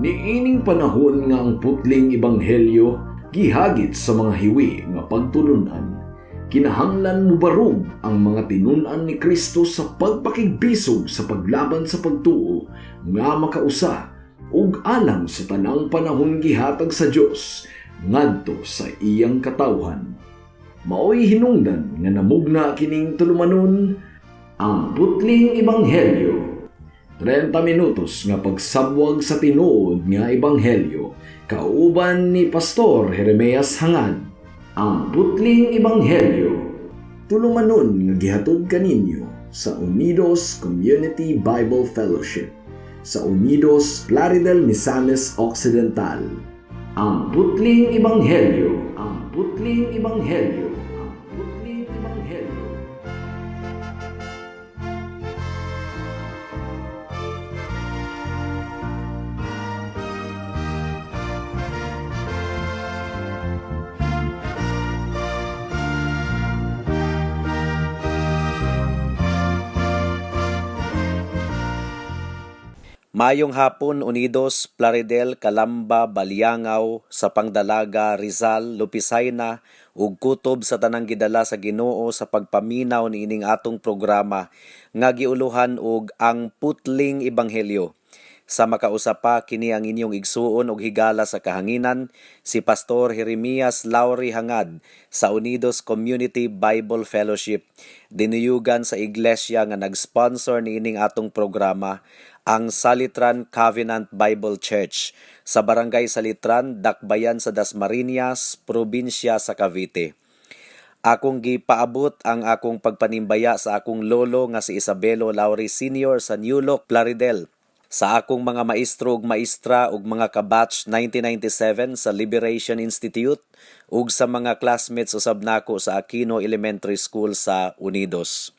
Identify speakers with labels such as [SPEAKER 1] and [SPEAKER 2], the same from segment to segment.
[SPEAKER 1] Niining panahon nga ang putling ebanghelyo gihagit sa mga hiwi nga pagtulunan. Kinahanglan mo barug ang mga tinunan ni Kristo sa pagpakigbisog sa paglaban sa pagtuo nga makausa ug alang sa tanang panahon gihatag sa Dios ngadto sa iyang katawhan. Maoy hinungdan nga namugna kining tulumanon ang putling ebanghelyo. 30 minutos nga pagsabwag sa tinuod nga ebanghelyo kauban ni Pastor Jeremias Hangad. Ang putling ebanghelyo tulumanon nga gihatod kaninyo sa Unidos Community Bible Fellowship sa Unidos Plaridel, Misamis Occidental. Ang putling ebanghelyo, ang putling ebanghelyo, ang putling ebanghelyo.
[SPEAKER 2] Mayong hapon, Unidos, Plaridel, Calamba, Baliangaw, sa Pangdalaga, Rizal, Lupisayna, ug kutob sa tanang gidala sa Ginoo sa pagpaminaw niining atong programa nga giuluhan og ang putling ebanghelyo. Sa makausapa kini ang inyong igsuon og higala sa kahanginan, si Pastor Jeremias Lauri Hangad sa Unidos Community Bible Fellowship. Dinuyugan sa iglesia nga nag-sponsor niining atong programa, ang Salitran Covenant Bible Church sa Barangay Salitran, Dakbayan sa Dasmariñas, Probinsya sa Cavite. Akong gipaabot ang akong pagpanimbaya sa akong lolo nga si Isabelo Lauri Sr. sa New Loc, Plaridel, sa akong mga maestro ug maestra ug mga kabatch 1997 sa Liberation Institute ug sa mga classmates usab nako sa Aquino Elementary School sa Unidos.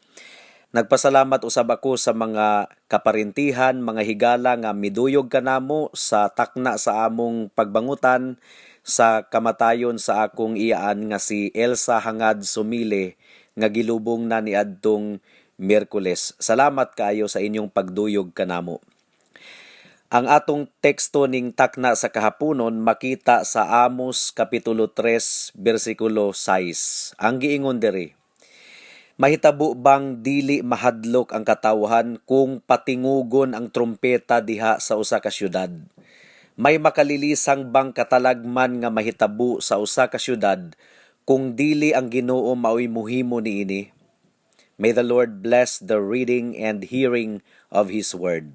[SPEAKER 2] Nagpasalamat usab ako sa mga kaparintihan, mga higala nga miduyog kanamo sa takna sa among pagbangutan sa kamatayon sa akong iyaan nga si Elsa Hangad Sumile nga gilubong na niadtong Miyerkules. Salamat kaayo sa inyong pagduyog kanamo. Ang atong teksto ning takna sa kahaponon makita sa Amos kapitulo 3 bersikulo 6. Ang giingon diri: mahitabo bang dili mahadlok ang katawhan kung patingugon ang trompeta diha sa usa ka syudad? May makalilisang bang katalagman nga mahitabo sa usa ka syudad kung dili ang Ginoo maoy muhimo niini? May the Lord bless the reading and hearing of His word.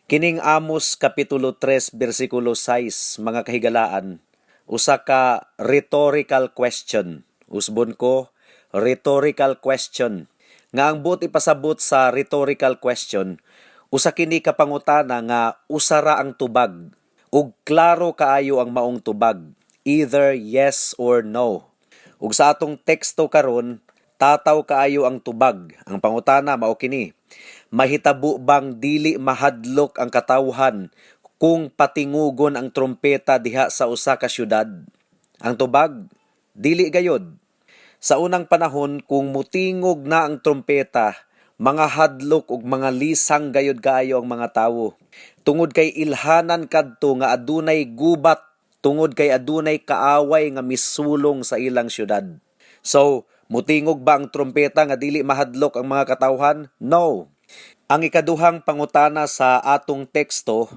[SPEAKER 2] Kining Amos kapitulo 3 bersikulo 6, mga kahigalaan, usa ka rhetorical question. Usbon ko, rhetorical question. Nga ang buot ipasabot sa rhetorical question, usa kini ka pangutana nga usara ang tubag ug klaro kaayo ang maong tubag, either yes or no. Ug sa atong teksto karon, tataw kaayo ang tubag. Ang pangutana mao kini: mahitabo bang dili mahadlok ang katawhan kung patingugon ang trompeta diha sa usa ka syudad? Ang tubag, dili gayod. Sa unang panahon, kung mutingog na ang trompeta, mga hadlok ug mga lisang gayod kaayo ang mga tawo. Tungod kay ilhanan kadto nga adunay gubat, tungod kay adunay kaaway nga misulong sa ilang syudad. So, mutingog ba ang trompeta nga dili mahadlok ang mga katawhan? No. Ang ikaduhang pangutana sa atong teksto,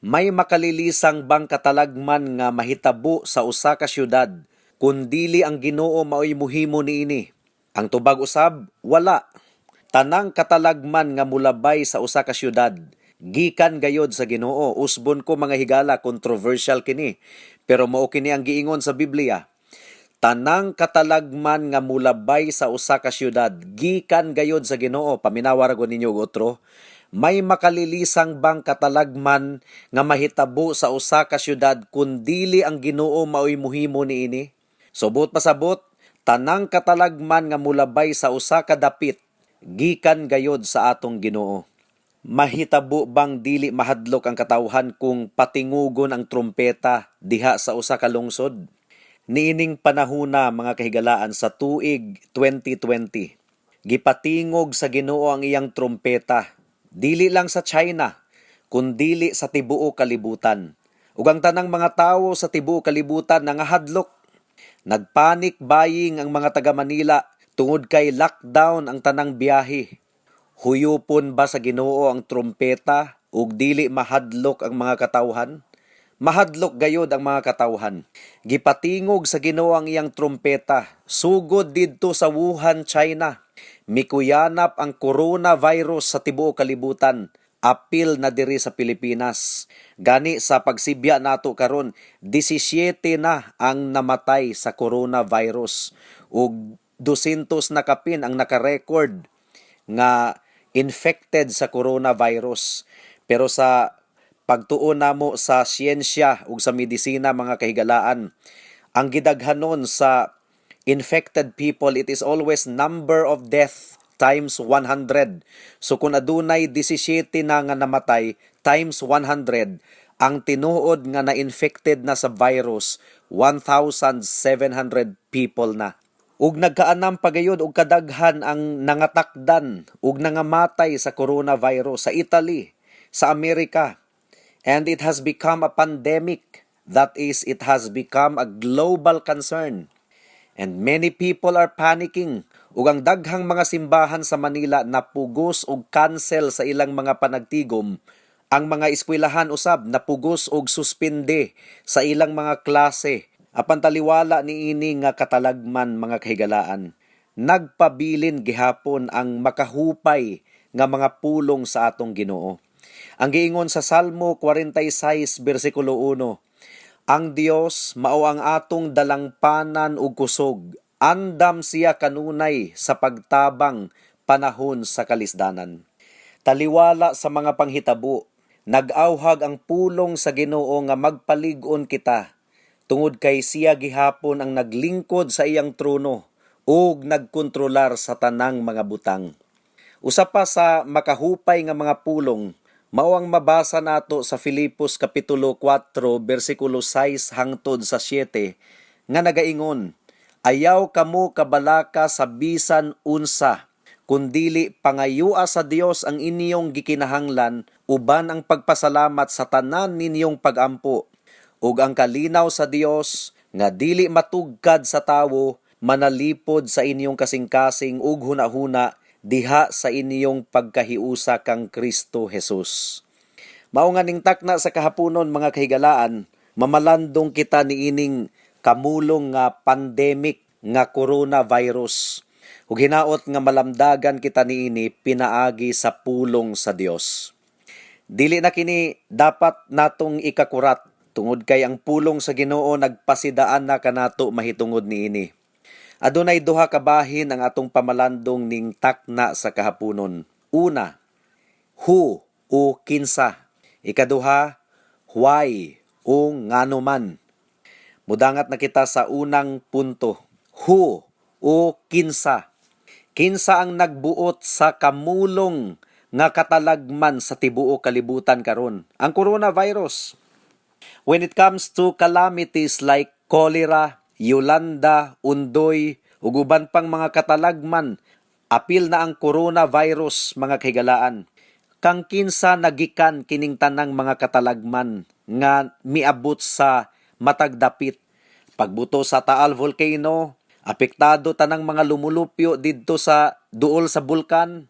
[SPEAKER 2] may makalilisang bang katalagman nga mahitabo sa usa ka syudad kun dili ang Ginoo maoy muhimo niini? Ang tubag usab, wala. Tanang katalagman nga mulabay sa usa ka syudad gikan gayod sa Ginoo. Usbon ko mga higala, controversial kini, pero mao kini ang giingon sa Biblia. Tanang katalagman nga mulabay sa usa ka syudad gikan gayod sa Ginoo. Paminawar ko ninyo og otro. May makalilisang bang katalagman nga mahitabo sa usa ka syudad kun dili ang Ginoo maoy muhimo niini? Subot pasabot, tanang katalagman nga mulabay sa usa ka dapit gikan gayod sa atong Ginoo. Mahitabo bang dili mahadlok ang katawhan kung patingugon ang trompeta diha sa usa ka lungsod? Niining panahuna, mga kahigalaan, sa tuig 2020, gipatingog sa Ginoo ang iyang trompeta, dili lang sa China, kundili sa tibuok kalibutan. Ug ang tanang mga tawo sa tibuok kalibutan nangahadlok. Nagpanic buying ang mga taga Manila tungod kay lockdown ang tanang biyahe. Huyupon ba sa Ginoo ang trumpeta ug dili mahadlok ang mga katawhan? Mahadlok gayod ang mga katawhan. Gipatingog sa Ginoo ang iyang trumpeta, sugod didto sa Wuhan, China. Mikuyanap ang coronavirus sa tibuok kalibutan. Apil na diri sa Pilipinas. Gani sa pagsibya nato karon, 17 na ang namatay sa coronavirus ug 200 na kapin ang naka-record nga infected sa coronavirus. Pero sa pagtuon namo sa siyensya ug sa medisina mga kahigalaan, ang gidaghanon sa infected people, it is always number of death times 100. So kung adunay 17 na nga namatay times 100, ang tinuod nga na-infected na sa virus, 1,700 people na. Ug nagkaanam pagayod og kadaghan ang nangatakdan ug nangamatay sa coronavirus sa Italy, sa Amerika. And it has become a pandemic. That is, it has become a global concern. And many people are panicking. Ug ang daghang mga simbahan sa Manila napugos og cancel sa ilang mga panagtigom. Ang mga eskwelahan usab napugos og suspende sa ilang mga klase. Apan taliwala niini nga katalagman mga kahigalaan. Nagpabilin gihapon ang makahupay nga mga pulong sa atong Ginoo. Ang giingon sa Salmo 46 bersikulo 1, ang Dios mao ang atong dalangpanan ug kusog, andam siya kanunay sa pagtabang panahon sa kalisdanan. Taliwala sa mga panghitabo, nag-awhag ang pulong sa Ginoo nga magpalig-on kita, tungod kay siya gihapon ang naglingkod sa iyang trono ug nagkontrolar sa tanang mga butang. Usa pa sa makahupay nga mga pulong mao ang mabasa nato sa Filipos kapitulo 4 bersikulo 6 hangtod sa 7 nga nagaingon, ayaw kamo kabalaka sa bisan unsa, kundili pangayua sa Dios ang inyong gikinahanglan uban ang pagpasalamat sa tanan ninyong pagampo, ug ang kalinaw sa Dios nga dili matugkad sa tawo manalipod sa inyong kasing-kasing ug hunahuna diha sa inyong pagkahiusa kang Kristo Jesus. Mao nga ning takna sa kahaponon mga kahigalaan, mamalandong kita niining kamulong nga pandemic nga coronavirus. Ug hinaot nga malamdagan kita niini pinaagi sa pulong sa Dios. Dili na kini dapat natong ikakurat tungod kay ang pulong sa Ginoo nagpasidaan na kanato mahitungod niini. Adunay duha ka bahin ang atong pamalandong ning takna sa kahaponon. Una, who o kinsa. Ikaduha, why o ngano man. Mudangat na kita sa unang punto. Who o kinsa. Kinsa ang nagbuot sa kamulong nga katalagman sa tibuok kalibutan karon? Ang coronavirus. When it comes to calamities like cholera, Yolanda, Undoy, ug uban pang mga katalagman, apil na ang coronavirus mga kahigalaan. Kang kinsa nagikan kining tanang mga katalagman nga miabot sa matag dapit. Pagbuto sa Taal Volcano, apektado tanang mga lumulupyo didto sa duol sa bulkan,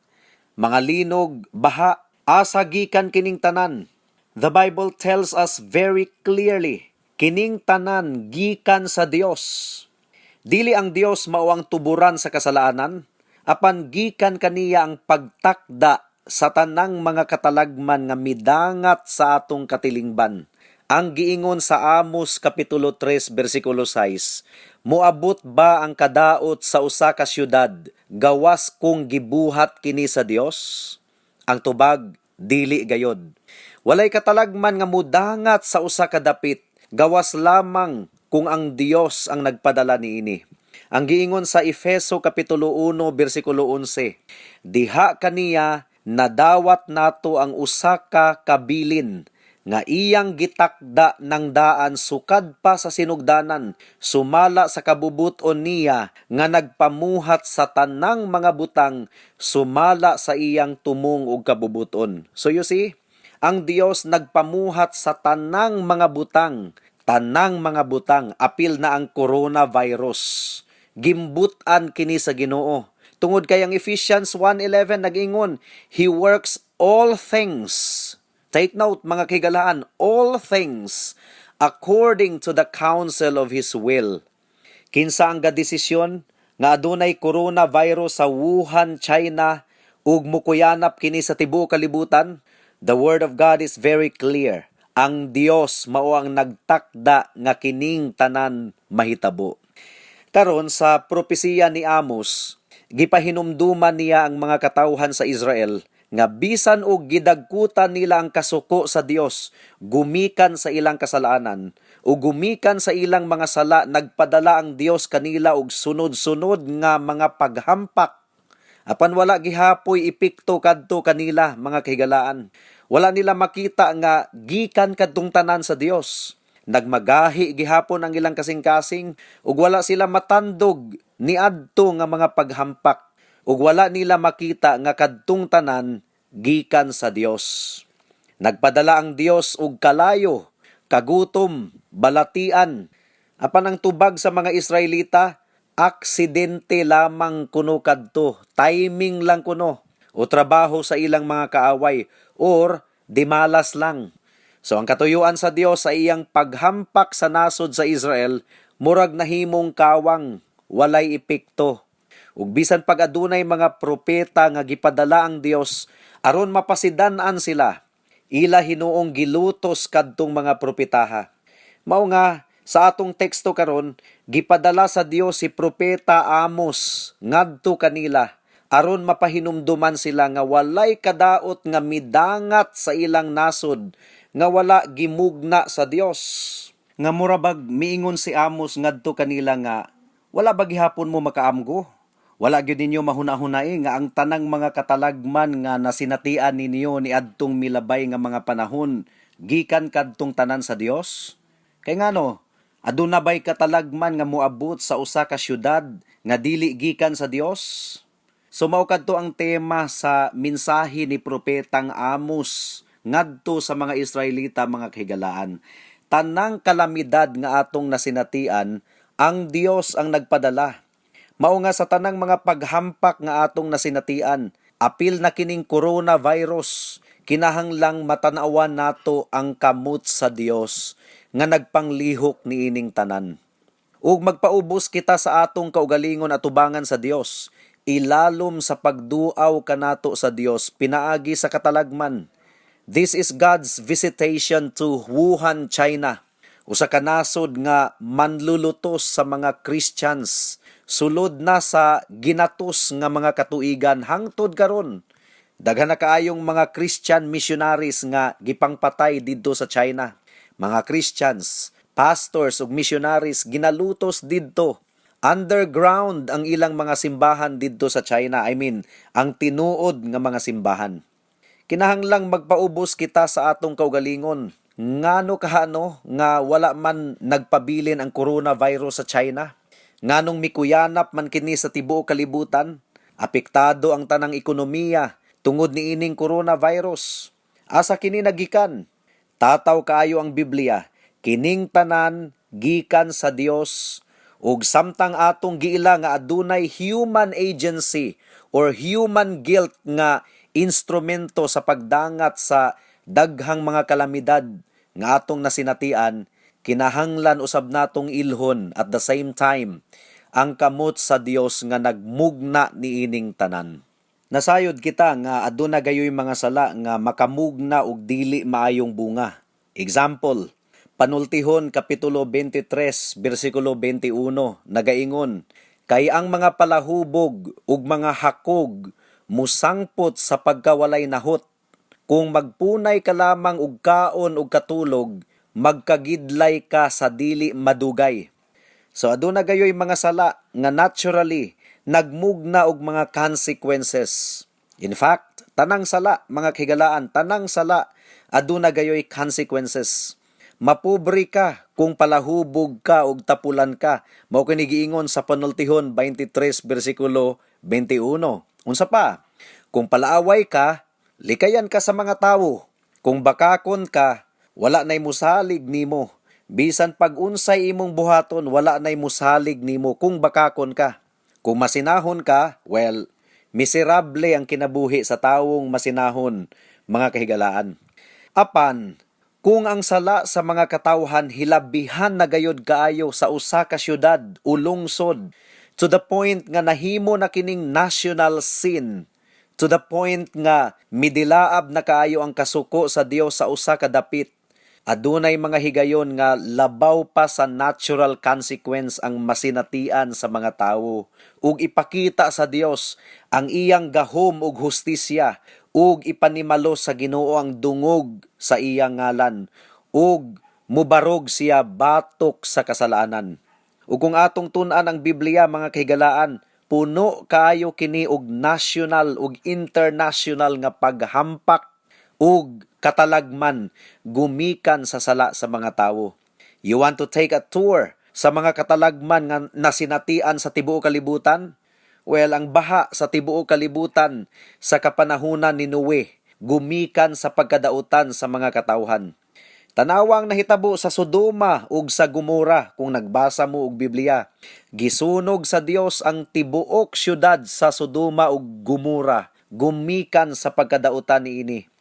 [SPEAKER 2] mga linog, baha, asa gikan kining tanan. The Bible tells us very clearly, kining tanan gikan sa Dios. Dili ang Dios mao ang tuburan sa kasalanan, apan gikan kaniya ang pagtakda sa tanang mga katalagman nga midangat sa atong katilingban. Ang giingon sa Amos kapitulo 3 bersikulo 6, moabot ba ang kadaot sa usa ka syudad, gawas kung gibuhat kini sa Dios? Ang tubag, dili gayod. Walay katalagman nga mudangat sa usa ka dapit, gawas lamang kung ang Dios ang nagpadala niini. Ang giingon sa Efeso kapitulo 1 bersikulo 11, diha kaniya nadawat nato ang usa ka kabilin nga iyang gitakda ng daan sukad pa sa sinugdanan, sumala sa kabubuton niya nga nagpamuhat sa tanang mga butang, sumala sa iyang tumong ug kabubuton. So you see, ang Dios nagpamuhat sa tanang mga butang, apil na ang coronavirus. Gimbutan kini sa Ginoo. Tungod kay ang Ephesians 1:11 nag-ingon, He works all things. Take note mga kigalaan, all things according to the counsel of His will. Kinsa ang gadesisyon nga adunay coronavirus sa Wuhan, China ug mukuyanap kini sa tibuok kalibutan? The word of God is very clear. Ang Dios mao ang nagtakda nga kining tanan mahitabo. Karon sa propesiya ni Amos, gipahinumduman niya ang mga katawhan sa Israel nga bisan og gidagkutan nila ang kasuko sa Dios, gumikan sa ilang kasalanan, o gumikan sa ilang mga sala, nagpadala ang Dios kanila og sunod-sunod nga mga paghampak. Apan wala gihapoy epekto kadto kanila mga kahigalaan. Wala nila makita nga gikan kadtong tanan sa Dios. Nagmagahi gihapon ang ilang kasing-kasing ug wala sila matandog niadto nga mga paghampak ug wala nila makita nga kadtong tanan gikan sa Dios. Nagpadala ang Dios og kalayo, kagutom, balatian. Apan ang tubag sa mga Israelita, aksidente lamang kuno kadto, timing lang kuno, o trabaho sa ilang mga kaaway, or dimalas lang. So ang katuyuan sa Dios sa iyang paghampak sa nasod sa Israel, murag nahimong kawang, walay epekto. Ug bisan pag adunay mga propeta nga gipadala ang Dios aron mapasidan-an sila, ila hinuong gilutos kadtong mga propetaha. Mao nga sa atong teksto karon, gipadala sa Dios si propeta Amos ngadto kanila aron mapahinumduman sila nga walay kadaot nga midangat sa ilang nasod nga wala gimugna sa Dios. Nga murabag miingon si Amos ngadto kanila nga wala ba gihapon mo makaamgo? Wala gyud ninyo mahuna-hunay nga ang tanang mga katalagman nga nasinatian ninyo ni adtong milabay nga mga panahon gikan kadtong tanan sa Dios? Kay ngano, aduna bay katalagman nga moabot sa usa ka syudad nga dili gikan sa Dios? So mao kadto ang tema sa mensahe ni propetang Amos ngadto sa mga Israelita mga kahigalaan. Tanang kalamidad nga atong nasinatian, ang Dios ang nagpadala. Mao nga sa tanang mga paghampak nga atong nasinatian, apil na kining coronavirus, kinahanglang matanawan nato ang kamot sa Dios nga nagpanglihok niining tanan. Ug magpaubos kita sa atong kaugalingon at tubangan sa Dios, ilalom sa pagduaw kanato sa Dios pinaagi sa katalagman. This is God's visitation to Wuhan, China. Usa ka nasod nga manlulutos sa mga Christians, sulod na sa ginatos nga mga katuigan hangtod karon. Daghan na kaayong mga Christian missionaries nga gipangpatay didto sa China. Mga Christians, pastors ug missionaries ginalutos didto. Underground ang ilang mga simbahan didto sa China. Ang tinuod nga mga simbahan. Kinahanglang magpaubos kita sa atong kaugalingon. Ngano kahano nga wala man nagpabilin ang coronavirus sa China? Nganong mikuyanap man kini sa tibuok kalibutan? Apektado ang tanang ekonomiya tungod niining coronavirus. Asa kini nagikan? Tataw kaayo ang Biblia. Kining tanan gikan sa Dios ug samtang atong giila nga adunay human agency or human guilt nga instrumento sa pagdangat sa daghang mga kalamidad nga atong nasinatian, kinahanglan usab natong ilhon at the same time ang kamot sa Dios nga nagmugna niining tanan. Nasayod kita nga aduna gayoy mga sala nga makamugna og dili maayong bunga. Example, Panultihon Kapitulo 23, versikulo 21, nagaingon, kay ang mga palahubog ug mga hakog musangpot sa pagkawalay nahot. Kung magpunay ka lamang og kaon ug katulog, magkagidlay ka sa dili madugay. So aduna gayoy mga sala nga naturally nagmugna og mga consequences. In fact, tanang sala mga kahigalaan, tanang sala aduna gayoy consequences. Mapobre ka kung palahubog ka og tapulan ka. Mao kini giingon sa Panultihon 23 bersikulo 21. Unsa pa? Kung palaaway ka, likayan ka sa mga tawo. Kung bakakon ka, wala nay musalig nimo. Bisan pag unsay imong buhaton, wala nay musalig nimo kung bakakon ka. Kung masinahon ka, well, miserable ang kinabuhi sa tawong masinahon, mga kahigalaan. Apan, kung ang sala sa mga katawhan hilabihan na gayod kaayo sa usa ka syudad o lungsod, to the point nga nahimo na kining national sin, to the point nga midilaab na kaayo ang kasuko sa Dios sa usa ka dapit, adunay mga higayon nga labaw pa sa natural consequence ang masinatian sa mga tawo ug ipakita sa Dios ang iyang gahom ug hustisya ug ipanimalo sa Ginoo ang dungog sa iyang ngalan ug mubarog siya batok sa kasalanan. Ug kung atong tun-an ang Biblia, mga kahigalaan, puno kaayo kini og national ug international nga paghampak ug katalagman gumikan sa sala sa mga tawo. You want to take a tour sa mga katalagman nga nasinatian sa tibuok kalibutan? Well, ang baha sa tibuok kalibutan sa kapanahunan ni Noe gumikan sa pagkadautan sa mga katawhan. Tanawang nahitabo sa Sodoma ug sa Gomora kung nagbasa mo og Biblia. Gisunog sa Dios ang tibuok syudad sa Sodoma ug Gomora gumikan sa pagkadautan niini.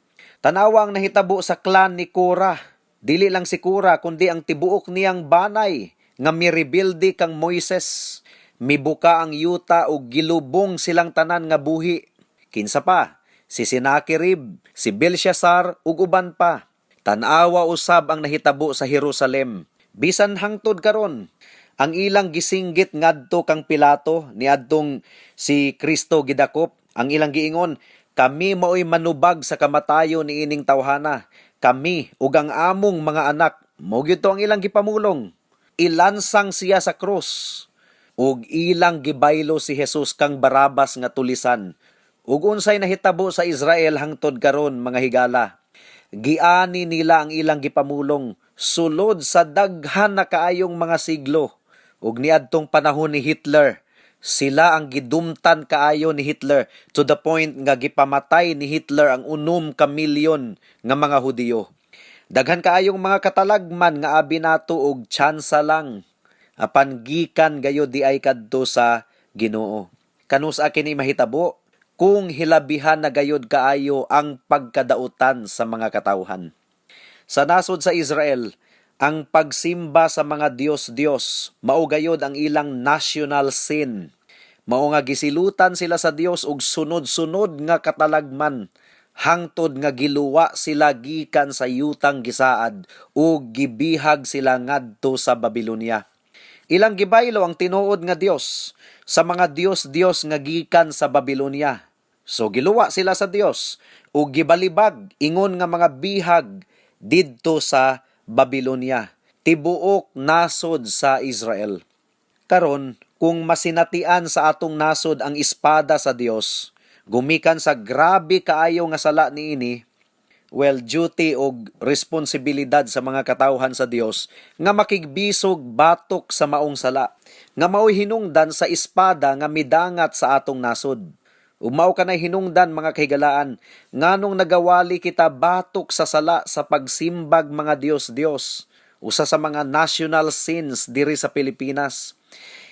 [SPEAKER 2] Tanawang nahitabo sa clan ni Korah. Dili lang si Korah kundi ang tibuok niyang banay nga mirebilde kang Moises. Mibuka ang yuta ug gilubong silang tanan nga buhi. Kinsa pa? Si Sennacherib, si Belshazzar ug uban pa. Tan-awa usab ang nahitabo sa Jerusalem. Bisan hangtod karon, ang ilang gisinggit ngadto kang Pilato niadtong si Kristo gidakop, ang ilang giingon, kami maoy manubag sa kamatayo ni ining tawhana. Kami ug ang among mga anak, mao gyud to ang ilang gipamulong. Ilansang siya sa krus. Ug ilang gibaylo si Jesus kang Barabas nga tulisan. Ug unsay nahitabo sa Israel hangtod karon, mga higala. Giani nila ang ilang gipamulong sulod sa daghan na kaayong mga siglo. Ug niadtong panahon ni Hitler, sila ang gidumtan kaayo ni Hitler to the point nga gipamatay ni Hitler ang 6 milyon nga mga Hudiyo. Daghan kaayong mga katalagman nga abi nato og tsansa lang. Apan gikan gayo di ay kadto sa Ginoo. Kanus kini mahitabo kung hilabihan na gayod kaayo ang pagkadautan sa mga katawhan. Sa nasod sa Israel, ang pagsimba sa mga Dios-Dios mao gayod ang ilang national sin. Mao nga gisilutan sila sa Dios og sunod-sunod nga katalagman hangtod nga giluwa sila gikan sa yutang gisaad ug gibihag sila ngadto sa Babilonia. Ilang gibaylo ang tinuod nga Dios sa mga Dios-Dios nga gikan sa Babilonia. So giluwa sila sa Dios ug gibalibag ingon nga mga bihag didto sa Babilonia, tibuok nasod sa Israel. Karon, kung masinatian sa atong nasod ang espada sa Dios, gumikan sa grabe kaayo nga sala niini, well, duty og responsibilidad sa mga katawhan sa Dios nga makigbisog batok sa maong sala, nga mao'y hinungdan sa espada nga midangat sa atong nasod. Umaw ka na hinungdan, mga kahigalaan, nganong nagawali kita batok sa sala sa pagsimbag mga Dios-Dios, usa sa mga national sins diri sa Pilipinas.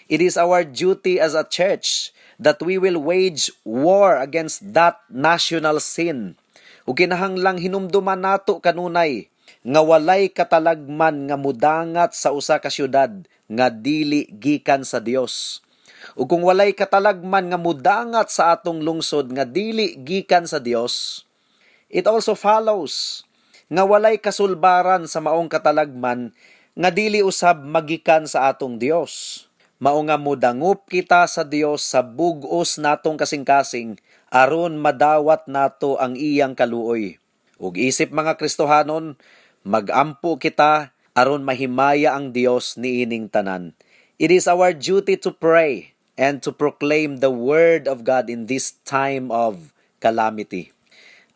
[SPEAKER 2] It is our duty as a church that we will wage war against that national sin. Ug kinahanglang hinumduman nato kanunay nga walay katalagman nga mudangat sa usa ka syudad nga dili gikan sa Dios. Ug kung walay katalagman nga mudangat sa atong lungsod nga dili gikan sa Dios, it also follows nga walay kasulbaran sa maong katalagman nga dili usab magikan sa atong Dios. Mao nga mudangup kita sa Dios sa bug-os natong kasing-kasing aron madawat nato ang iyang kaluoy. Ug isip mga Kristohanon, magampo kita aron mahimaya ang Dios niining tanan. It is our duty to pray and to proclaim the word of God in this time of calamity.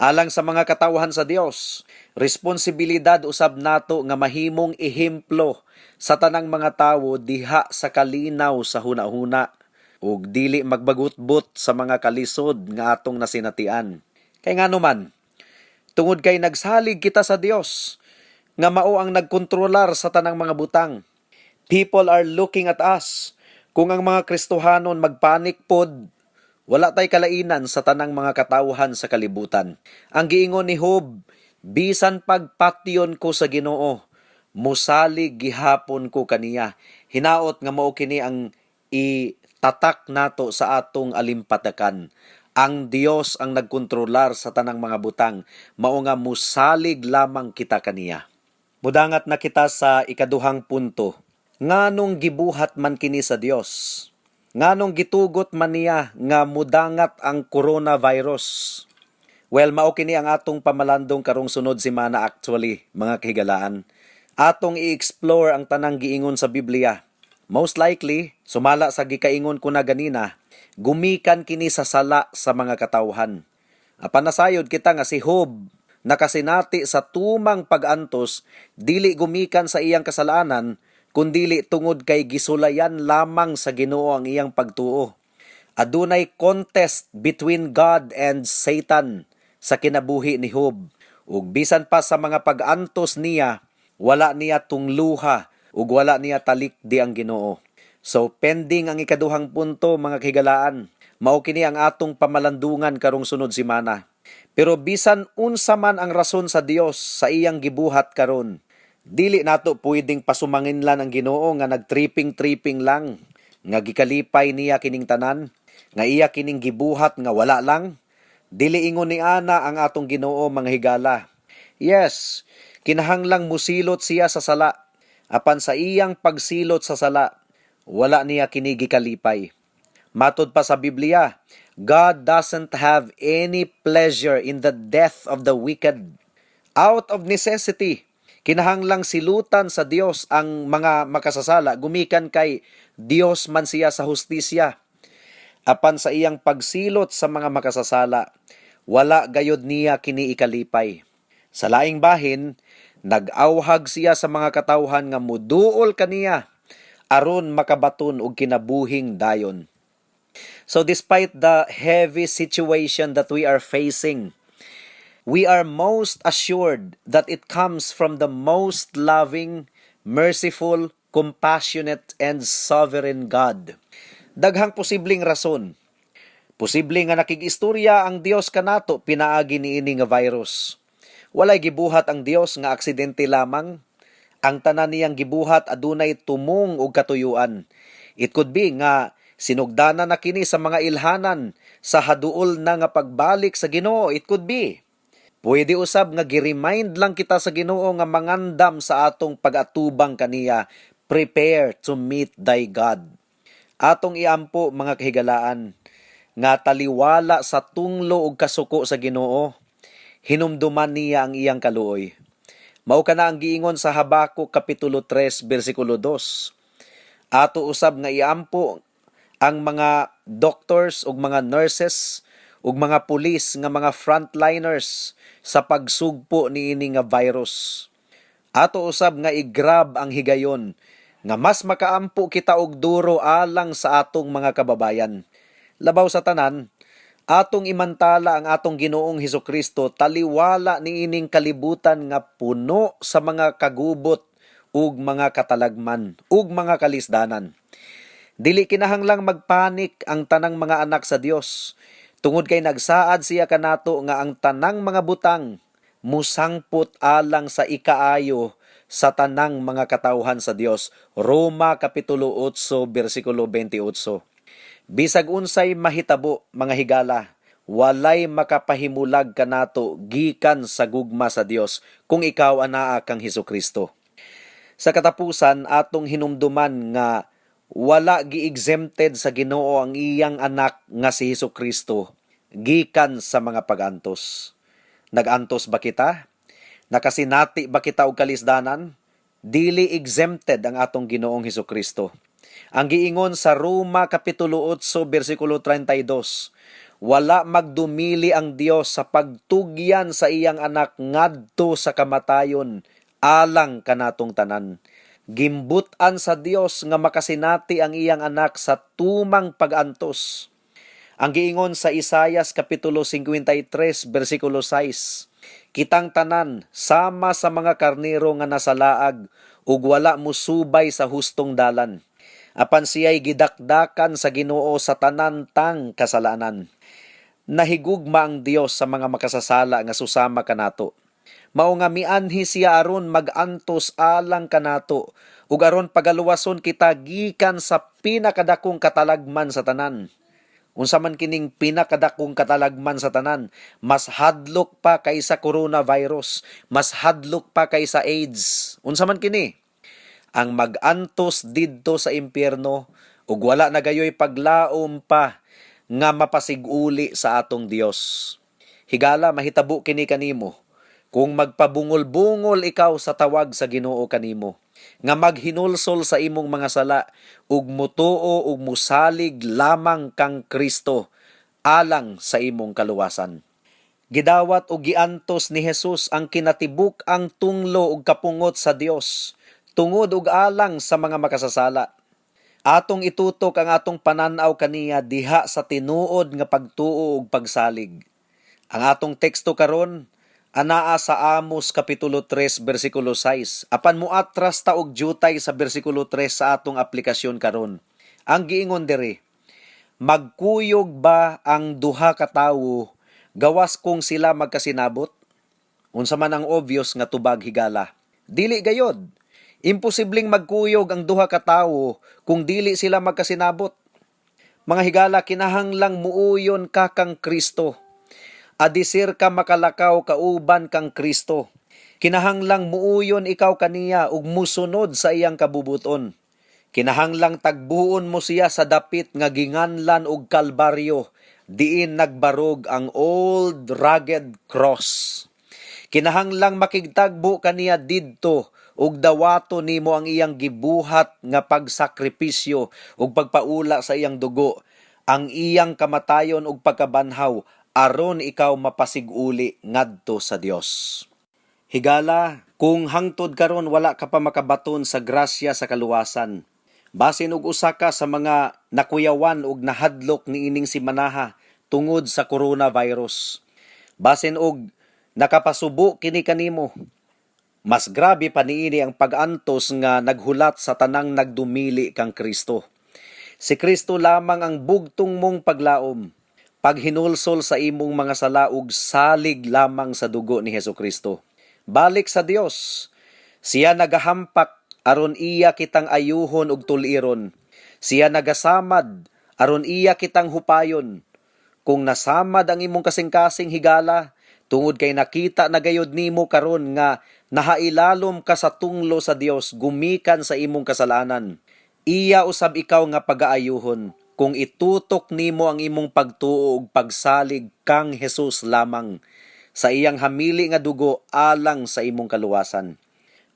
[SPEAKER 2] Alang sa mga katawhan sa Dios, responsibilidad usab nato nga mahimong ehemplo sa tanang mga tawo diha sa kalinaw sa hunahuna ug dili magbagutbot sa mga kalisod nga atong nasinatian. Kay ngano man, Tungod kay nagsalig kita sa Dios, nga mao ang nagkontrolar sa tanang mga butang. People are looking at us. Kung ang mga Kristohanon magpanik pod, wala tay kalainan sa tanang mga katawhan sa kalibutan. Ang giingon ni Job, bisan pagpatyon ko sa Ginoo, musalig gihapon ko kaniya. Hinaot nga mao kini ang itatak nato sa atong alimpatakan. Ang Dios ang nagkontrolar sa tanang mga butang, mao nga musalig lamang kita kaniya. Mudangat na kita sa ikaduhang punto. Nganong gibuhat man kini sa Dios? Nganong gitugot man niya nga mudangat ang coronavirus? Well, mao kini ang atong pamalandong karong sunod semana actually, mga kahigalaan. Atong i-explore ang tanang giingon sa Biblia. Most likely, sumala sa gikaingon ko na ganina, gumikan kini sa sala sa mga katawhan. Apan nasayod kita nga si Job, nakasinati sa tumang pag-antos, dili gumikan sa iyang kasalanan, kundili tungod kay gisulayan lamang sa Ginoo ang iyang pagtuo. Adunay contest between God and Satan sa kinabuhi ni Job. Ug bisan pa sa mga pag-antos niya, wala niya tungluha ug wala niya talikdi ang Ginoo. So pending ang ikaduhang punto, mga kahigalaan, mao kini ang atong pamalandungan karong sunod semana. Pero bisan unsa man ang rason sa Dios sa iyang gibuhat karon, dili nato pwedeng pasumanginlan ang Ginoo nga nagtripping-tripping lang, nga gikalipay niya kining tanan, nga iya kining gibuhat nga wala lang. Dili ingon ni ana ang atong Ginoo, mga higala. Yes, kinahanglang musilot siya sa sala. Apan sa iyang pagsilot sa sala, wala niya kini gikalipay. Matod pa sa Biblia, God doesn't have any pleasure in the death of the wicked. Out of necessity, kinahanglang silutan sa Dios ang mga makasasala, gumikan kay Dios man siya sa hustisya. Apan sa iyang pagsilot sa mga makasasala, wala gayod niya kini ikalipay. Sa laing bahin, nag-awhag siya sa mga katawhan nga muduol kaniya aron makabaton og kinabuhing dayon. So despite the heavy situation that we are facing, we are most assured that it comes from the most loving, merciful, compassionate, and sovereign God. Daghang posibleng rason. Posible nga nakigistorya ang Dios kanato pinaagi niini nga virus. Walay gibuhat ang Dios nga aksidente lamang. Ang tanan niyang gibuhat adunay tumong ug katuyuan. It could be nga sinugdanan na kini sa mga ilhanan sa haduol na nga pagbalik sa Ginoo. It could be. Pwede usab nga gi-remind lang kita sa Ginoo nga mangandam sa atong pag-atubang kaniya. Prepare to meet thy God. Atong iampo, mga kahigalaan, nga taliwala sa tunglo ug kasuko sa Ginoo, hinumduman niya ang iyang kaluoy. Mao kana ang giingon sa Habakuk kapitulo 3 bersikulo 2. Ato usab nga iampo ang mga doctors ug mga nurses ug mga pulis nga mga frontliners sa pagsugpo niini nga virus. Ato usab nga i-grab ang higayon nga mas makaampo kita og duro alang sa atong mga kababayan. Labaw sa tanan, atong imantala ang atong Ginoong Hesukristo taliwala niining kalibutan nga puno sa mga kagubot ug mga katalagman ug mga kalisdanan. Dili kinahanglang magpanik ang tanang mga anak sa Dios, tungod kay nagsaad siya kanato nga ang tanang mga butang musangpot alang sa ikaayo sa tanang mga katawhan sa Dios. Roma kapitulo 8 bersikulo 28. Bisag unsay mahitabo, mga higala, walay makapahimulag kanato gikan sa gugma sa Dios kung ikaw anaa kang Hesukristo. Sa katapusan, atong hinumduman nga wala gi-exempted sa Ginoo ang iyang anak nga si Hesukristo gikan sa mga pag-antos. Nag-antos ba kita? Nakasinati ba kita og kalisdanan? Dili exempted ang atong Ginoong Hesukristo. Ang giingon sa Roma kapitulo 8 bersikulo 32, wala magdumili ang Dios sa pagtugyan sa iyang anak ngadto sa kamatayon alang kanatong tanan. Gimbutan sa Dios nga makasinati ang iyang anak sa tumang pag-antos. Ang giingon sa Isaias kapitulo 53 bersikulo 6, Kitang tanan sama sa mga karnero nga nasalaag ug wala musubay sa hustong dalan. Apan siya'y gidakdakan sa Ginoo sa tanan tang kasalanan. Nahigugma ang Dios sa mga makasasala nga susama kanato. Mao nga mianhi siya aron mag-antos alang kanato ug aron pagaluwason kita gikan sa pinakadakong katalagman sa tanan. Unsa man kining pinakadakong katalagman sa tanan, mas hadlok pa kaysa coronavirus, mas hadlok pa kaysa AIDS. Unsa man kini? Ang mag-antos didto sa impyerno ug wala na gayoy paglaom pa nga mapasiguli sa atong Dios. Higala mahitabo kini kanimo kung magpabungol-bungol ikaw sa tawag sa Ginoo kanimo, nga maghinulsol sa imong mga sala ug mutuo ug musalig lamang kang Kristo alang sa imong kaluwasan. Gidawat ug giantos ni Jesus ang kinatibuk ang tunglo ug kapungot sa Dios tungod ug alang sa mga makasasala. Atong itutok ang atong pananaw kaniya diha sa tinuod nga pagtuo ug pagsalig. Ang atong teksto karon anaa sa Amos kapitulo 3 bersikulo 6. Apan muatras ta og jutay sa bersikulo 3 sa atong aplikasyon karon. Ang giingon diri, magkuyog ba ang duha ka tawo gawas kung sila magkasinabot? Unsa man ang obvious nga tubag higala? Dili gayod. Imposibleng magkuyog ang duha ka tawo kung dili sila magkasinabot. Mga higala, kinahanglang muuyon ka kang Kristo. Adisir ka makalakaw kauban kang Kristo. Kinahanglang muuyon ikaw kaniya ug musunod sa iyang kabubuton. Kinahanglang tagbuon mo siya sa dapit nga ginganlan og Kalbaryo, diin nagbarog ang old rugged cross. Kinahanglang makigtagbo kaniya didto ug dawato nimo ang iyang gibuhat nga pagsakripisyo ug pagpaula sa iyang dugo, ang iyang kamatayon ug pagkabanhaw aron ikaw mapasiguli ngadto sa Dios. Higala, kung hangtod karon wala ka pa makabaton sa grasya sa kaluwasan, basin og usa ka sa mga nakuyawan ug nahadlok niining simanaha tungod sa coronavirus, basin og nakapasubo kini kanimo, mas grabe pa niini ang pag-antos nga naghulat sa tanang nagdumili kang Kristo. Si Kristo lamang ang bugtong mong paglaom, paghinulsol sa imong mga sala ug salig lamang sa dugo ni Hesukristo. Balik sa Dios. Siya nagahampak aron iya kitang ayuhon ug tuliron. Siya nagasamad aron iya kitang hupayon. Kung nasamad ang imong kasing-kasing higala, tungod kay nakita na gayud nimo karon nga nahailalom ka sa tunglo sa Dios gumikan sa imong kasalanan. Iya usab ikaw nga pagaayuhon kung itutok nimo ang imong pagtuo ug pagsalig kang Hesus lamang sa iyang hamili nga dugo alang sa imong kaluwasan.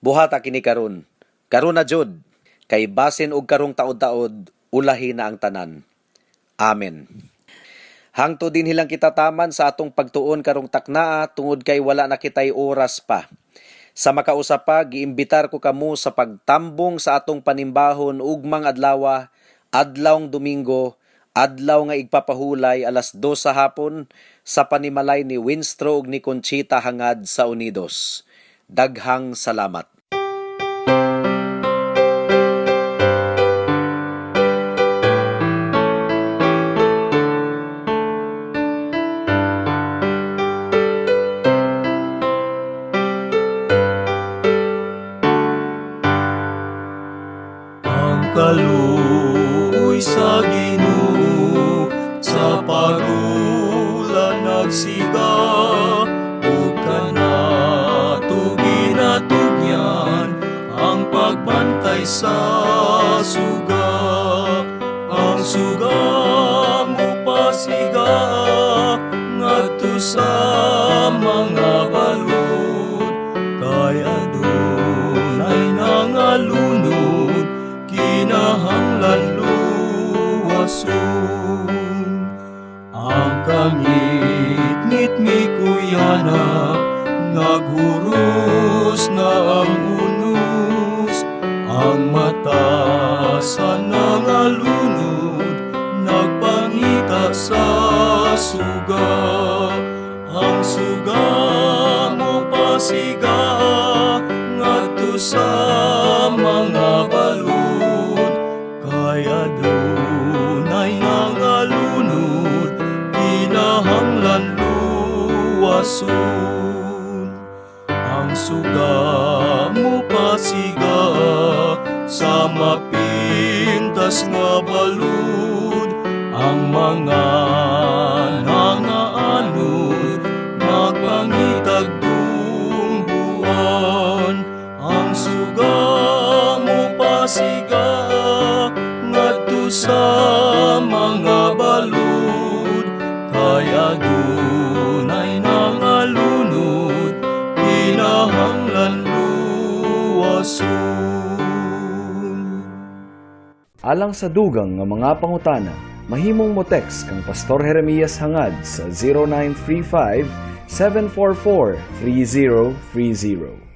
[SPEAKER 2] Buhata kini karon na jud, kay basin og karong taod-taod ulahi na ang tanan. Amen. Hangtod din hilang kita taman sa atong pagtuon karong taknaa tungod kay wala na kitay oras pa. Sa makausap pa, giimbitar ko kamo sa pagtambong sa atong panimbahon ugmang adlaw, adlawng Domingo, adlaw nga igpapahulay alas 2 sa hapon sa panimalay ni Winstro ug ni Conchita hangad sa Unidos. Daghang salamat.
[SPEAKER 3] Kaluoy sa Ginoo sa pagulan nagsiga ug kanato ginatugyan ang pagbantay sa suga. Ang suga mo pasiga ngadto sa mga balod kay adunay nangalunod kinahanglan luwason. Ang kangit-ngit mi kuyanak naghuros na ang unos, ang mata sa nangalunod nagpangita sa suga. Ang suga sa mga balud, kaya dunay nangalunod, kinahanglan luwason. Ang suga mo pasiga sa mapintas nga balud, ang mga nangaanod magpangitag buwan. Ang suga mo pasiga ngadto sa mga balud, kaya dunay nangalunod, kinahanglan luwason.
[SPEAKER 4] Alang sa dugang nga mga pangutana, mahimong mo text kang Pastor Jeremias hangad sa 0935 744 3030.